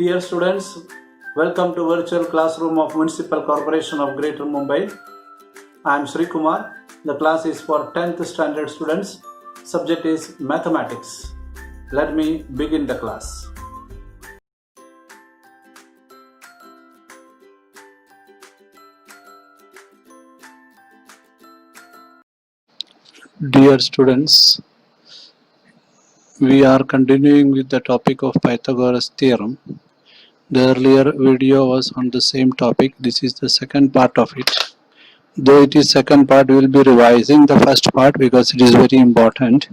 Dear students, welcome to virtual classroom of Municipal Corporation of Greater Mumbai. I am Sri Kumar. The class is for 10th standard students. Subject is mathematics. Let me begin the class. Dear students, we are continuing with the topic of Pythagoras theorem. The earlier video was on the same topic. This is the second part of it. Though it is second part, we will be revising the first part because it is very important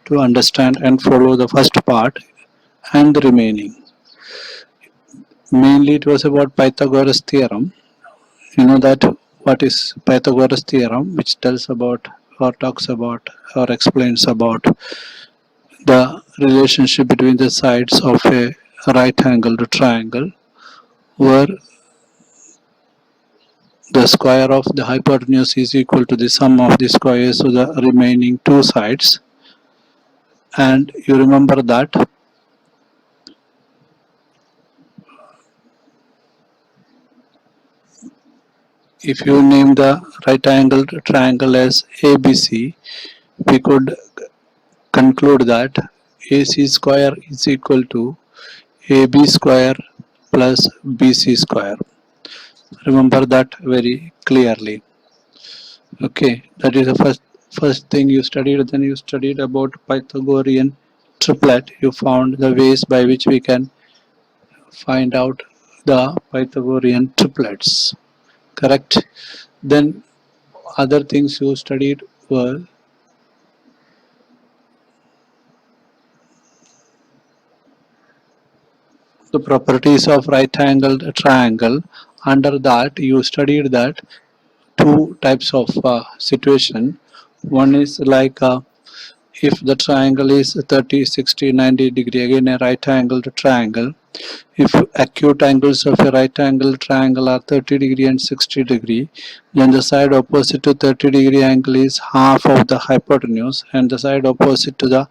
to understand and follow the first part and the remaining. Mainly it was about Pythagoras theorem. You know that what is Pythagoras theorem, which tells about or talks about or explains about the relationship between the sides of a right-angled triangle, where the square of the hypotenuse is equal to the sum of the squares of the remaining two sides. And you remember that if you name the right-angled triangle as ABC, we could conclude that AC square is equal to AB square plus BC square. Remember that very clearly. Okay, that is the first thing you studied. Then you studied about Pythagorean triplet. You found the ways by which we can find out the Pythagorean triplets. Correct? Then other things you studied were the properties of right-angled triangle. Under that, you studied that two types of situation. One is like if the triangle is 30, 60, 90 degree, again a right-angled triangle. If acute angles of a right-angled triangle are 30 degree and 60 degree, then the side opposite to 30 degree angle is half of the hypotenuse, and the side opposite to the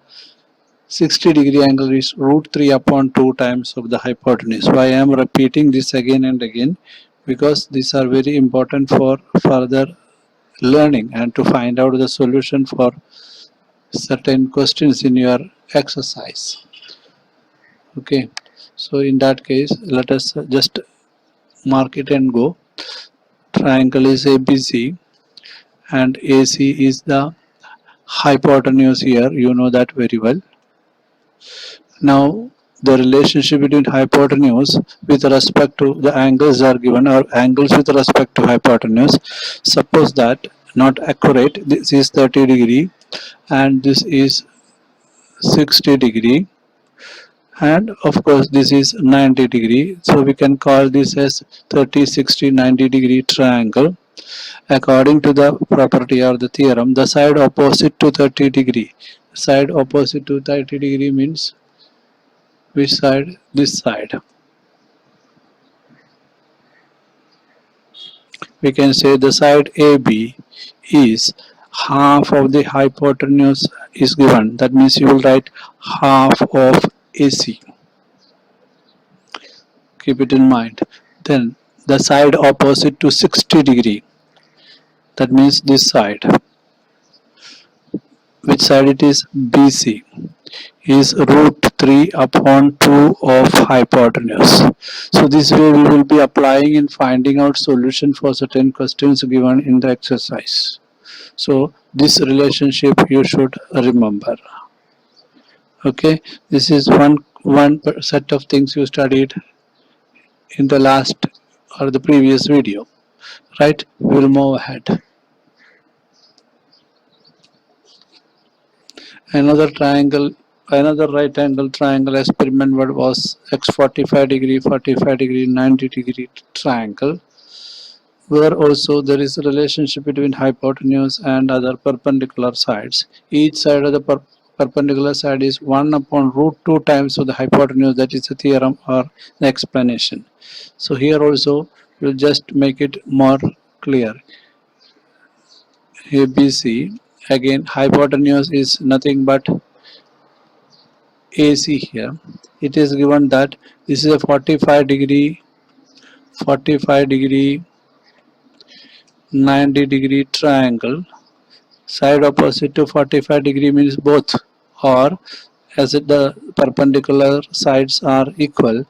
60 degree angle is root 3 upon 2 times of the hypotenuse. Why I am repeating this again and again? Because these are very important for further learning and to find out the solution for certain questions in your exercise. Okay, so in that case, let us just mark it and go. Triangle is ABC and AC is the hypotenuse here. You know that very well. Now, the relationship between hypotenuse with respect to the angles are given, or angles with respect to hypotenuse. Suppose that, not accurate, this is 30 degree and this is 60 degree, and of course this is 90 degree. So we can call this as 30, 60, 90 degree triangle. According to the property or the theorem, the side opposite to 30 degree, side opposite to 30 degree means which side? This side. We can say the side AB is half of the hypotenuse is given. That means you will write half of AC. Keep it in mind. Then the side opposite to 60 degree. That means this side. Which side it is? BC is root 3 upon 2 of hypotenuse. So this way we will be applying in finding out solution for certain questions given in the exercise. So this relationship you should remember. Okay, this is one set of things you studied in the last or the previous video. Right, we will move ahead. Another right angle triangle experiment was x 45 degree, 45 degree, 90 degree triangle, where also there is a relationship between hypotenuse and other perpendicular sides. Each side of the perpendicular side is 1 upon root 2 times of the hypotenuse. That is the theorem or the explanation. So here also we'll just make it more clear. ABC, again hypotenuse is nothing but AC here. It is given that this is a 45 degree, 90 degree triangle. Side opposite to 45 degree means both, or as the perpendicular sides are equal,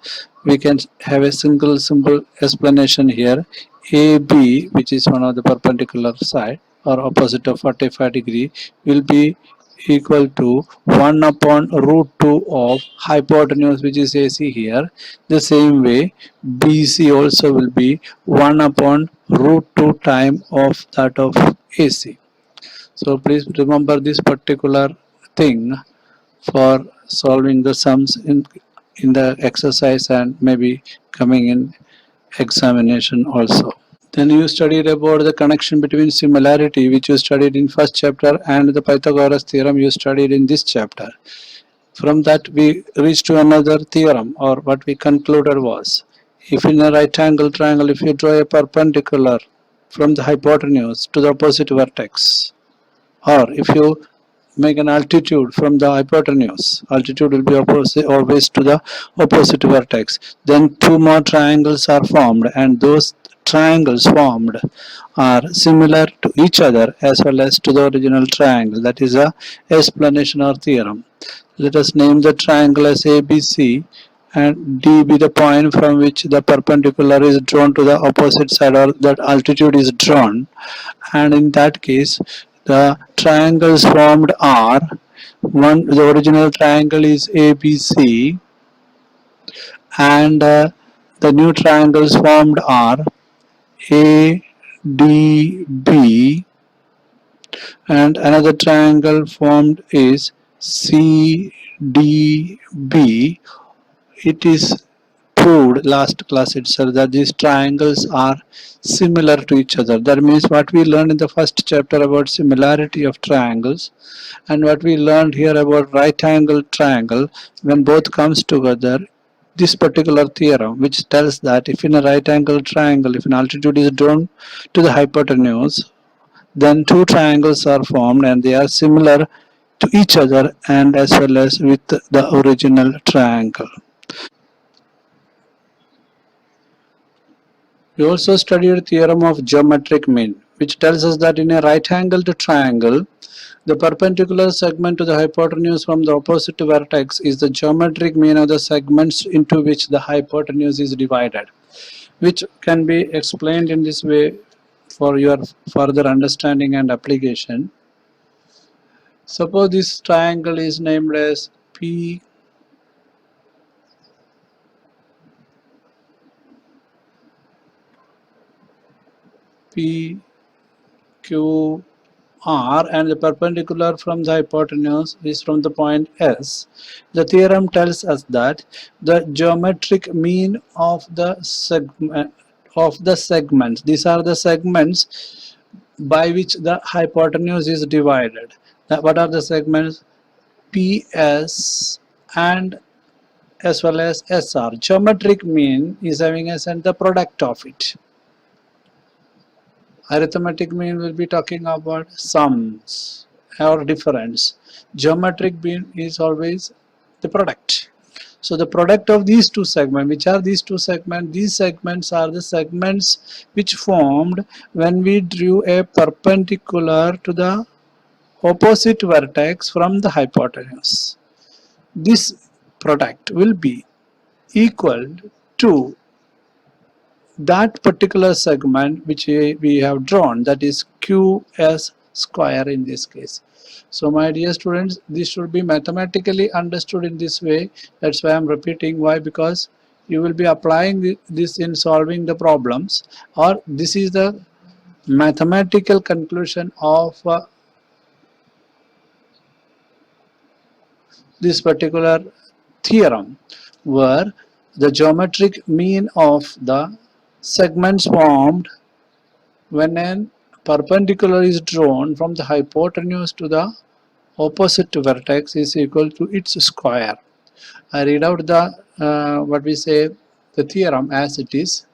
we can have a single simple explanation here. AB, which is one of the perpendicular side or opposite of 45 degree, will be equal to 1 upon root 2 of hypotenuse, which is AC here. The same way BC also will be 1 upon root 2 time of that of AC. So please remember this particular thing for solving the sums in the exercise and maybe coming in examination also. Then you studied about the connection between similarity, which you studied in first chapter, and the Pythagoras theorem you studied in this chapter. From that we reached to another theorem, or what we concluded was, if in a right angle triangle, if you draw a perpendicular from the hypotenuse to the opposite vertex, or if you make an altitude from the hypotenuse, altitude will be opposite always to the opposite vertex, then two more triangles are formed, and those triangles formed are similar to each other as well as to the original triangle. That is a explanation or theorem. Let us name the triangle as ABC, and D be the point from which the perpendicular is drawn to the opposite side, or that altitude is drawn. And in that case, the triangles formed are, one, the original triangle is ABC, and the new triangles formed are ADB, and another triangle formed is CDB. It is proved last class itself that these triangles are similar to each other. That means what we learned in the first chapter about similarity of triangles, and what we learned here about right angle triangle, when both comes together, this particular theorem, which tells that if in a right angle triangle, if an altitude is drawn to the hypotenuse, then two triangles are formed and they are similar to each other and as well as with the original triangle. We also studied theorem of geometric mean, which tells us that in a right-angled triangle, the perpendicular segment to the hypotenuse from the opposite vertex is the geometric mean of the segments into which the hypotenuse is divided, which can be explained in this way for your further understanding and application. Suppose this triangle is named as P Q R, and the perpendicular from the hypotenuse is from the point S. The theorem tells us that the geometric mean of the segments, these are the segments by which the hypotenuse is divided. What are the segments? PS and as well as SR. Geometric mean is having as the product of it. Arithmetic mean will be talking about sums or difference. Geometric mean is always the product. So the product of these two segments, which are these two segments? These segments are the segments which formed when we drew a perpendicular to the opposite vertex from the hypotenuse. This product will be equal to that particular segment which we have drawn, that is QS square in this case. So my dear students, this should be mathematically understood in this way. That's why I'm repeating. Why? Because you will be applying this in solving the problems, or this is the mathematical conclusion of this particular theorem, where the geometric mean of the segments formed when a perpendicular is drawn from the hypotenuse to the opposite vertex is equal to its square. I read out the what we say the theorem as it is.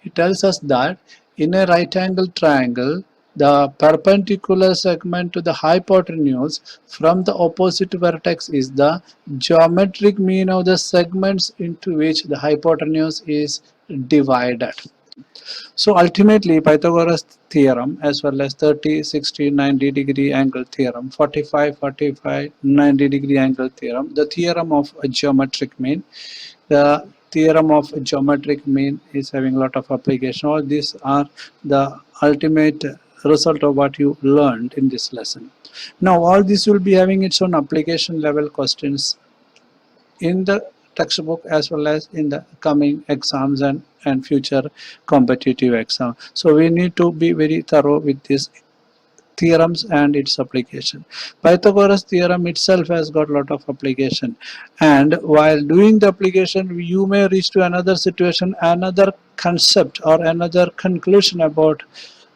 It tells us that in a right angle triangle, the perpendicular segment to the hypotenuse from the opposite vertex is the geometric mean of the segments into which the hypotenuse is divided. So ultimately Pythagoras theorem as well as 30, 60, 90 degree angle theorem, 45, 45, 90 degree angle theorem, the theorem of a geometric mean, the theorem of geometric mean is having a lot of application. All these are the ultimate result of what you learned in this lesson. Now all this will be having its own application level questions in the textbook as well as in the coming exams and future competitive exam. So we need to be very thorough with these theorems and its application. Pythagoras theorem itself has got a lot of application, and while doing the application you may reach to another situation, another concept or another conclusion about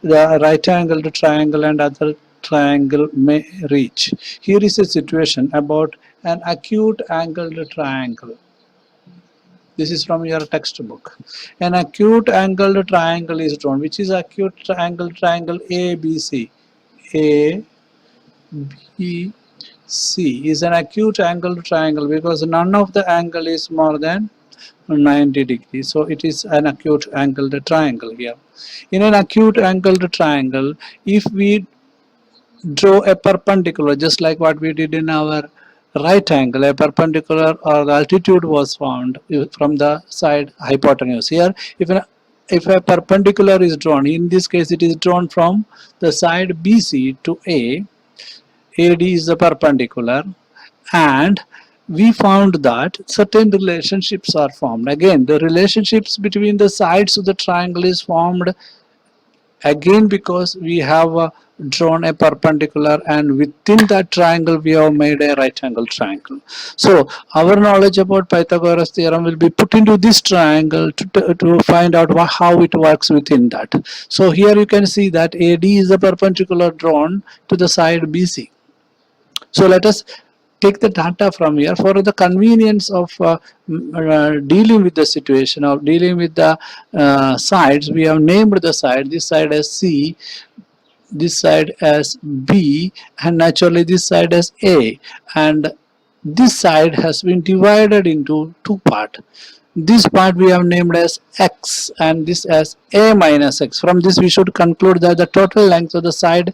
the right angled triangle and other triangle may reach. Here is a situation about an acute angled triangle. This is from your textbook. An acute angled triangle is drawn. Which is acute angled triangle? ABC. A, B, C is an acute angled triangle because none of the angle is more than 90 degrees. So it is an acute angled triangle here. In an acute angled triangle, if we draw a perpendicular, just like what we did in our right angle, a perpendicular or the altitude was found from the side hypotenuse. Here if a perpendicular is drawn, in this case it is drawn from the side BC to AD is the perpendicular, and we found that certain relationships are formed. Again, the relationships between the sides of the triangle is formed again because we have drawn a perpendicular, and within that triangle we have made a right angle triangle. So our knowledge about Pythagoras theorem will be put into this triangle to find out how it works within that. So here you can see that AD is the perpendicular drawn to the side BC. So let us take the data from here for the convenience of dealing with the situation, of dealing with the sides. We have named the side, this side as C, this side as B, and naturally this side as A, and this side has been divided into two parts. This part we have named as X and this as A minus X. From this we should conclude that the total length of the side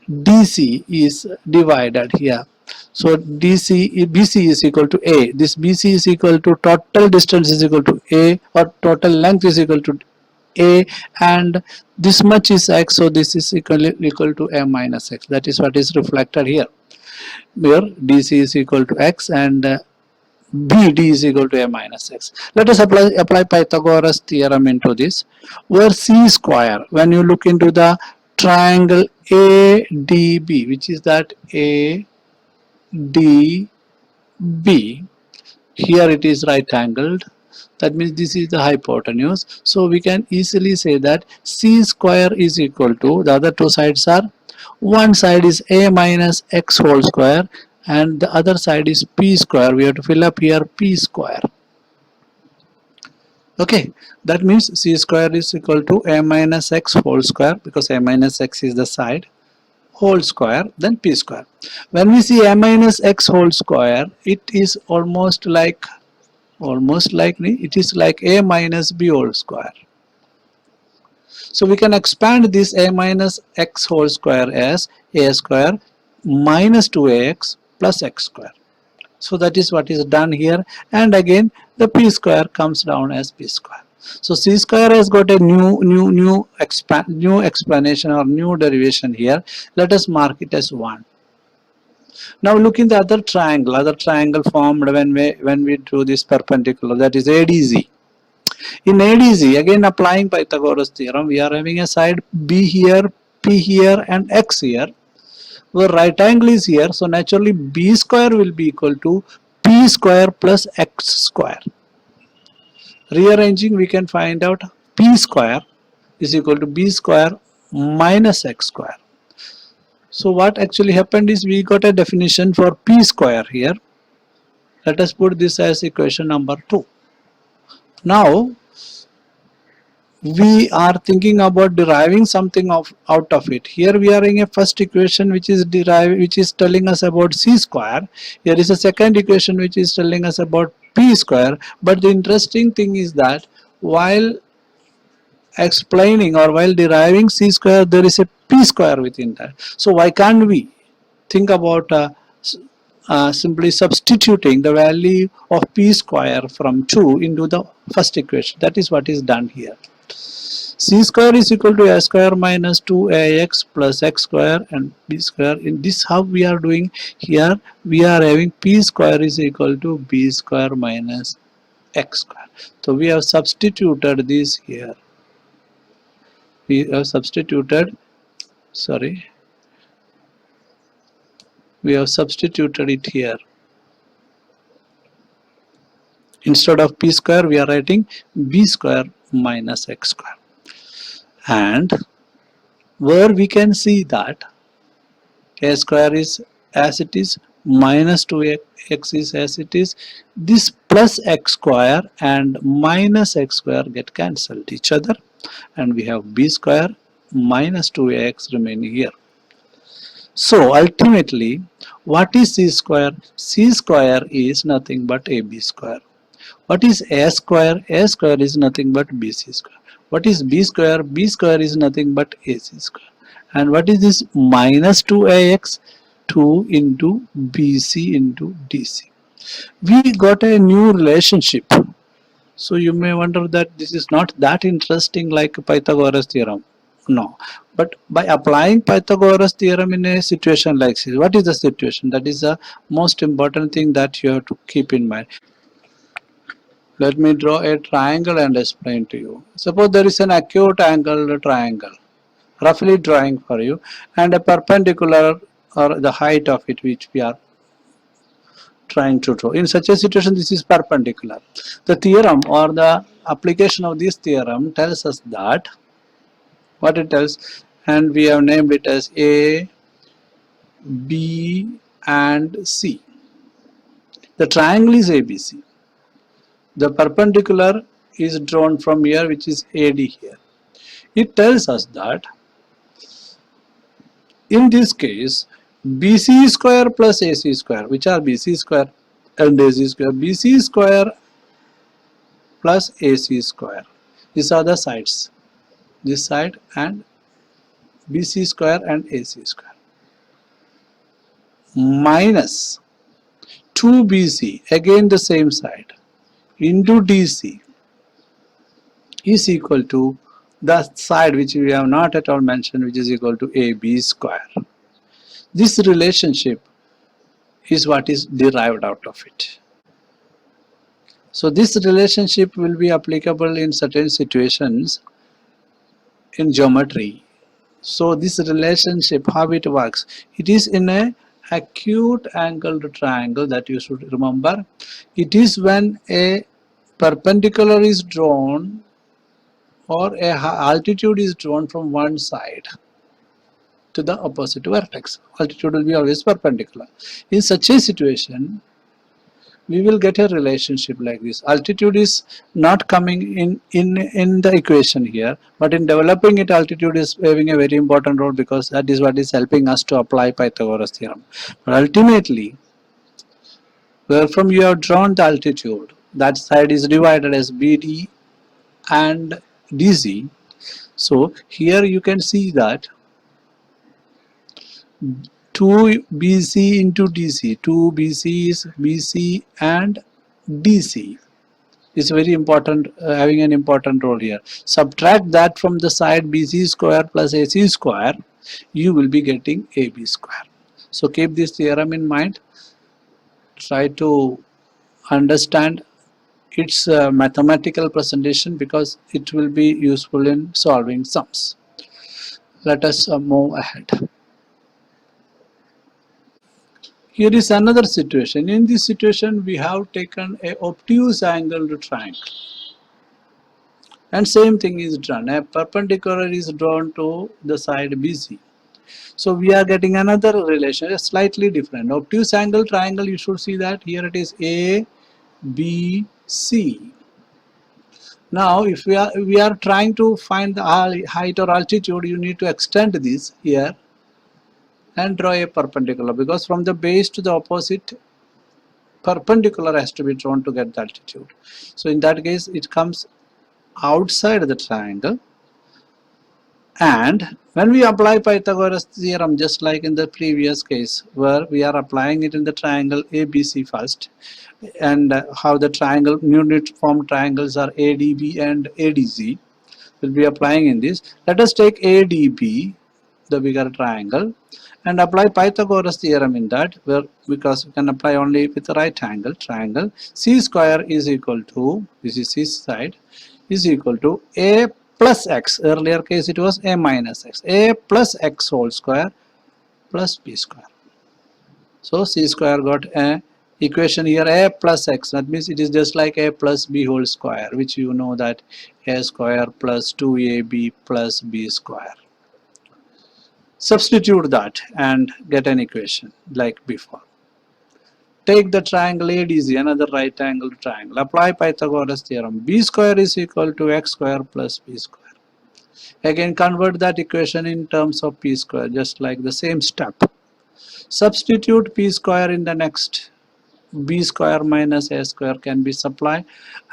DC is divided here. So BC is equal to A. This BC is equal to total distance is equal to A, or total length is equal to A, and this much is X, so this is equal to A minus X. That is what is reflected here. Where DC is equal to X and BD is equal to A minus X. Let us apply Pythagoras theorem into this, where C square, when you look into the triangle ADB, which is that ADB, here it is right angled, that means this is the hypotenuse. So we can easily say that C square is equal to, the other two sides are, one side is A minus X whole square and the other side is P square. We have to fill up here P square. Okay, that means C square is equal to A minus X whole square, because A minus X is the side, whole square, then P square. When we see A minus X whole square, it is almost like it is like A minus B whole square. So we can expand this A minus X whole square as A square minus 2AX plus X square. So that is what is done here, and again the P square comes down as P square. So C square has got a new explanation or new derivation here. Let us mark it as 1. Now look in the other triangle formed when we drew this perpendicular, that is ADZ. In ADZ, again applying Pythagoras theorem, we are having a side B here, P here and X here, where right angle is here. So naturally B square will be equal to P square plus X square. Rearranging, we can find out P square is equal to B square minus X square. So what actually happened is we got a definition for P square here. Let us put this as equation number 2. Now we are thinking about deriving something out of it. Here we are in a first equation which is telling us about c square. Here is a second equation which is telling us about p square. But the interesting thing is that while explaining or while deriving c square, there is a p square within that. So why can't we think about simply substituting the value of p square from 2 into the first equation? That is what is done here. C square is equal to a square minus 2ax plus x square and b square. In this, how we are doing here, we are having p square is equal to b square minus x square. So we have substituted this here. We have substituted it here. Instead of p square, we are writing b square minus x square. And where we can see that a square is as it is, minus 2x is as it is, this plus x square and minus x square get cancelled each other, and we have b square minus 2ax remaining here. So ultimately, what is c square? C square is nothing but ab square. What is a square? A square is nothing but bc square. What is b square? B square is nothing but ac square. And what is this minus 2ax? 2 into bc into dc. We got a new relationship. So you may wonder that this is not that interesting like Pythagoras theorem. No. But by applying Pythagoras theorem in a situation like this, what is the situation? That is the most important thing that you have to keep in mind. Let me draw a triangle and explain to you. Suppose there is an acute angled triangle, roughly drawing for you, and a perpendicular or the height of it which we are trying to draw. In such a situation, this is perpendicular. The theorem or the application of this theorem tells us that what it tells, and we have named it as A, B and C. The triangle is ABC. The perpendicular is drawn from here, which is AD here. It tells us that in this case, BC square plus AC square, which are BC square and AC square, BC square plus AC square, these are the sides, this side and BC square and AC square, minus 2BC, again the same side, into DC is equal to the side which we have not at all mentioned, which is equal to AB square. This relationship is what is derived out of it. So this relationship will be applicable in certain situations in geometry. So this relationship, how it works, it is in a acute angled triangle that you should remember. It is when a perpendicular is drawn or a altitude is drawn from one side to the opposite vertex. Altitude will be always perpendicular. In such a situation, we will get a relationship like this. Altitude is not coming in the equation here, but in developing it, altitude is having a very important role because that is what is helping us to apply Pythagoras theorem. But ultimately, where from you have drawn the altitude, that side is divided as BD and DC. So here you can see that 2BC into DC, 2BC is BC and DC is very important, having an important role here. Subtract that from the side BC square plus AC square, you will be getting AB square. So keep this theorem in mind. Try to understand its mathematical presentation because it will be useful in solving sums. Let us move ahead. Here is another situation. In this situation, we have taken a obtuse angled triangle. And same thing is done. A perpendicular is drawn to the side BC. So we are getting another relation, slightly different. Obtuse angle triangle, you should see that here it is A, B, C. Now, if we are trying to find the height or altitude, you need to extend this here and draw a perpendicular, because from the base to the opposite, perpendicular has to be drawn to get the altitude. So in that case, it comes outside the triangle. And when we apply Pythagoras theorem, just like in the previous case where we are applying it in the triangle ABC first, and how the triangle uniform triangles are ADB and ADZ, we'll be applying in this. Let us take ADB, the bigger triangle, and apply Pythagoras theorem in that, where because we can apply only with the right angle triangle. C square is equal to, this is C side, is equal to A plus X. Earlier case it was A minus X. A plus X whole square plus B square. So C square got a equation here, A plus X. That means it is just like A plus B whole square, which you know that A square plus 2AB plus B square. Substitute that and get an equation like before. Take the triangle ADZ, another right angle triangle. Apply Pythagoras theorem. B square is equal to X square plus B square. Again, convert that equation in terms of P square, just like the same step. Substitute P square in the next. B square minus A square can be supplied,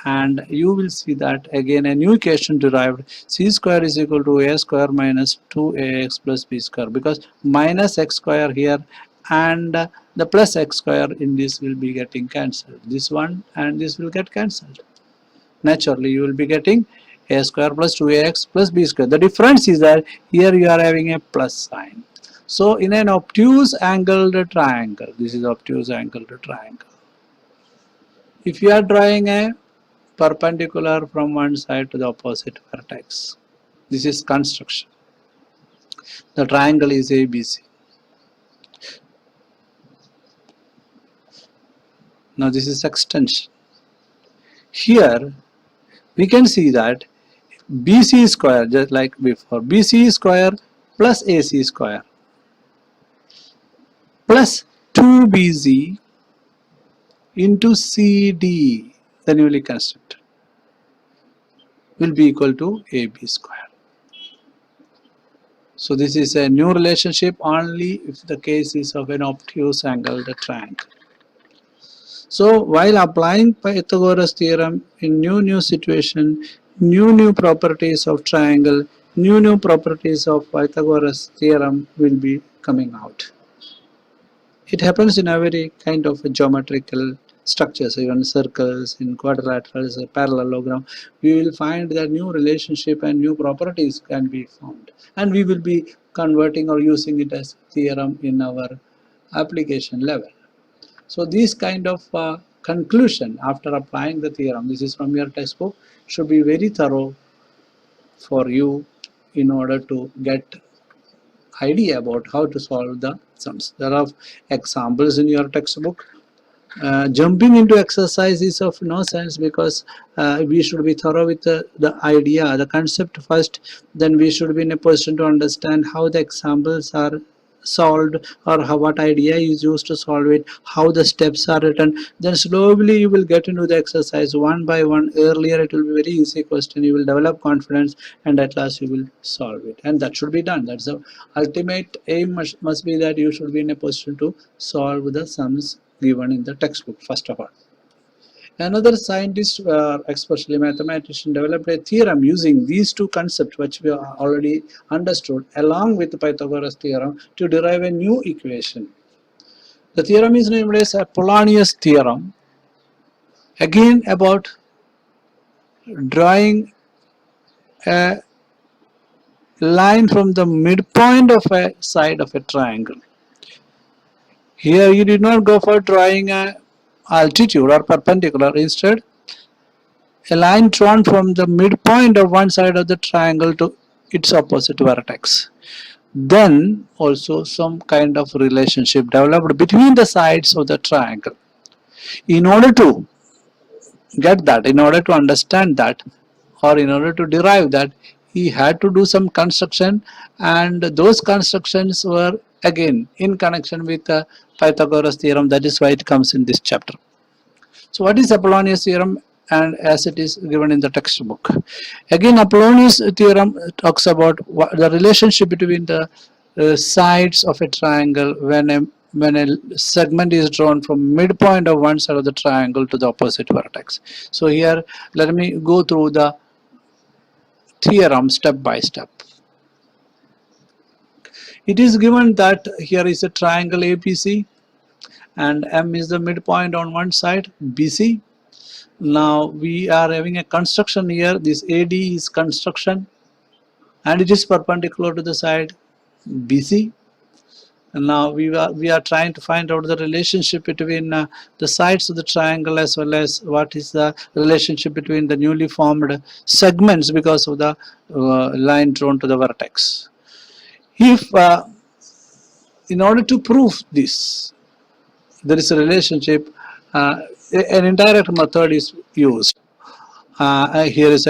and you will see that again a new equation derived. C square is equal to A square minus 2AX plus B square, because minus X square here and the plus X square in this will be getting cancelled. This one and this will get cancelled. Naturally you will be getting A square plus 2AX plus B square. The difference is that here you are having a plus sign. So in an obtuse angled triangle, this is obtuse angled triangle. If you are drawing a perpendicular from one side to the opposite vertex, this is construction. The triangle is ABC. Now this is extension. Here we can see that BC square, just like before, BC square plus AC square plus 2BZ into CD, the newly constructed, will be equal to AB square. So this is a new relationship only if the case is of an obtuse angled triangle. So while applying Pythagoras theorem in new situation, new properties of triangle, new properties of Pythagoras theorem will be coming out. It happens in a very kind of a geometrical structures, even circles, in quadrilaterals, parallelogram. We will find that new relationship and new properties can be found, and we will be converting or using it as theorem in our application level. So this kind of conclusion after applying the theorem, this is from your textbook, should be very thorough for you in order to get idea about how to solve the sums. There are examples in your textbook. Jumping into exercise is of no sense, because we should be thorough with the idea, the concept first, then we should be in a position to understand how the examples are solved, or how, what idea is used to solve it, how the steps are written. Then slowly you will get into the exercise one by one. Earlier it will be very easy question, you will develop confidence, and at last you will solve it, and that should be done. That's the ultimate aim, must be that you should be in a position to solve the sums given in the textbook first of all. Another scientist, especially mathematician, developed a theorem using these two concepts which we already understood along with the Pythagoras theorem to derive a new equation. The theorem is named as Apollonius theorem, again about drawing a line from the midpoint of a side of a triangle. Here you did not go for drawing a altitude or perpendicular. Instead, a line drawn from the midpoint of one side of the triangle to its opposite vertex. Then also some kind of relationship developed between the sides of the triangle. In order to get that, in order to understand that, or in order to derive that, he had to do some construction, and those constructions were again in connection with the Pythagoras theorem. That is why it comes in this chapter. So what is Apollonius theorem? and as it is given in the textbook. Again, Apollonius theorem talks about the relationship between the sides of a triangle when a segment is drawn from midpoint of one side of the triangle to the opposite vertex. So here let me go through the theorem step by step. It is given that here is a triangle ABC and M is the midpoint on one side, BC. Now we are having a construction here. This AD is construction and it is perpendicular to the side BC. And now we are trying to find out the relationship between the sides of the triangle as well as what is the relationship between the newly formed segments because of the line drawn to the vertex. If in order to prove this, there is a relationship, an indirect method is used. Here is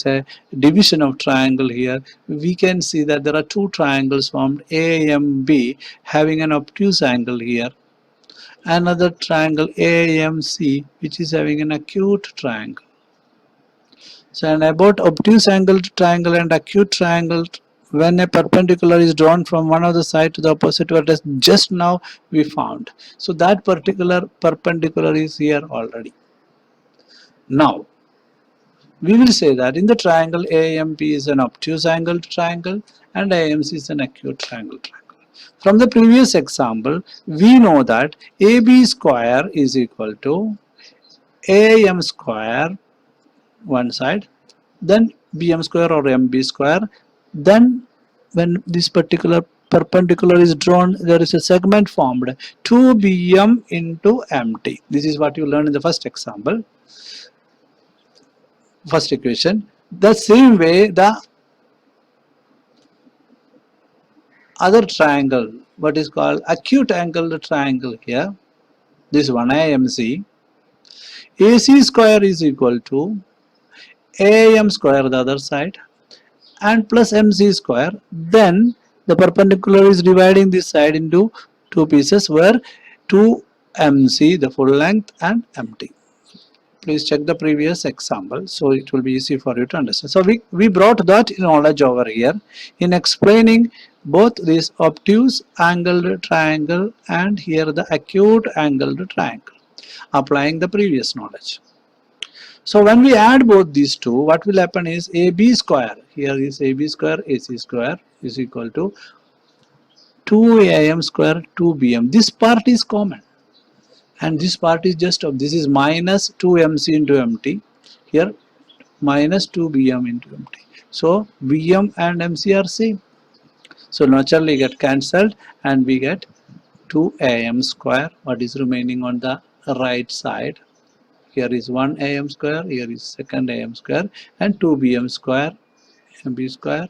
a division of triangle here. We can see that there are two triangles formed, AMB, having an obtuse angle here. Another triangle AMC, which is having an acute triangle. So, and about obtuse angled triangle and acute triangle, when a perpendicular is drawn from one of the side to the opposite vertex, just now we found. So that particular perpendicular is here already. Now we will say that in the triangle AMP is an obtuse angled triangle and AMC is an acute triangle. From the previous example, we know that AB square is equal to AM square one side, then BM square or MB square. Then when this particular perpendicular is drawn, there is a segment formed 2BM into MT. This is what you learned in the first example, first equation. The same way the other triangle, what is called acute angled triangle here, this one AMC, AC square is equal to AM square the other side and plus MC square. Then the perpendicular is dividing this side into two pieces where 2MC the full length and MT. Please check the previous example, so it will be easy for you to understand. So we brought that knowledge over here in explaining both this obtuse angled triangle and here the acute angled triangle, applying the previous knowledge. So when we add both these two, what will happen is AB square, here is AB square, AC square is equal to 2AM square 2BM. This part is common and this part is just of, this is minus 2MC into MT, here minus 2BM into MT. So BM and MC are same. So naturally get cancelled and we get 2AM square, what is remaining on the right side. Here is 1 AM square, here is second AM square and 2BM square, MB square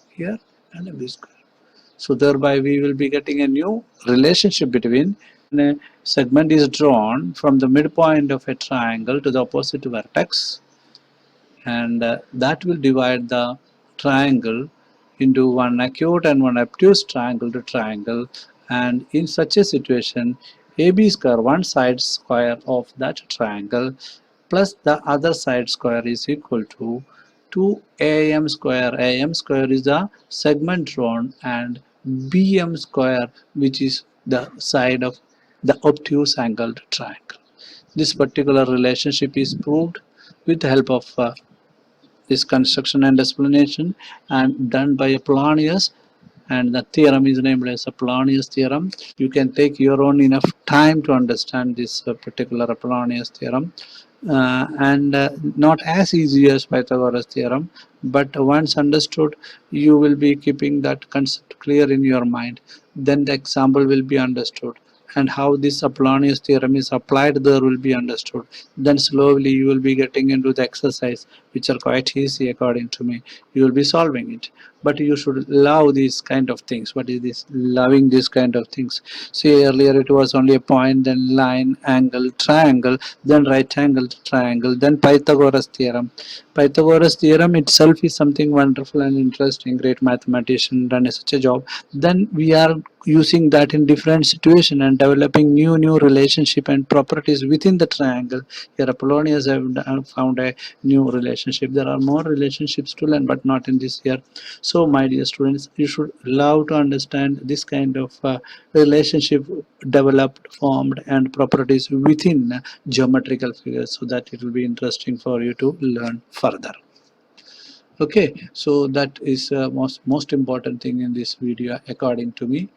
here and MB square. So thereby we will be getting a new relationship between a segment is drawn from the midpoint of a triangle to the opposite vertex, and that will divide the triangle into one acute and one obtuse triangle to triangle. And in such a situation, AB square, one side square of that triangle plus the other side square is equal to 2AM square. AM square is the segment drawn and BM square, which is the side of the obtuse angled triangle. This particular relationship is proved with the help of this construction and explanation and done by Apollonius, and the theorem is named as Apollonius theorem. You can take your own enough time to understand this particular Apollonius theorem, and not as easy as Pythagoras theorem, but once understood you will be keeping that concept clear in your mind. Then the example will be understood and how this Apollonius theorem is applied there will be understood. Then slowly you will be getting into the exercise which are quite easy according to me. You will be solving it, but you should love these kind of things. What is this loving these kind of things? See, earlier it was only a point, then line, angle, triangle, then right angle triangle, then Pythagoras theorem. Pythagoras theorem itself is something wonderful and interesting. Great mathematician done such a job. Then we are using that in different situation and developing new relationship and properties within the triangle. Here Apollonius have found a new relationship. There are more relationships to learn, but not in this year. So my dear students, you should love to understand this kind of relationship developed, formed, and properties within geometrical figures, so that it will be interesting for you to learn further. Okay, so that is most important thing in this video according to me,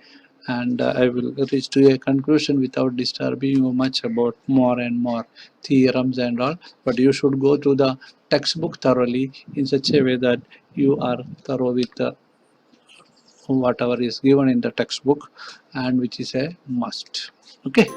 and I will reach to a conclusion without disturbing you much about more and more theorems and all. But you should go through the textbook thoroughly in such a way that you are thorough with whatever is given in the textbook, and which is a must. Okay.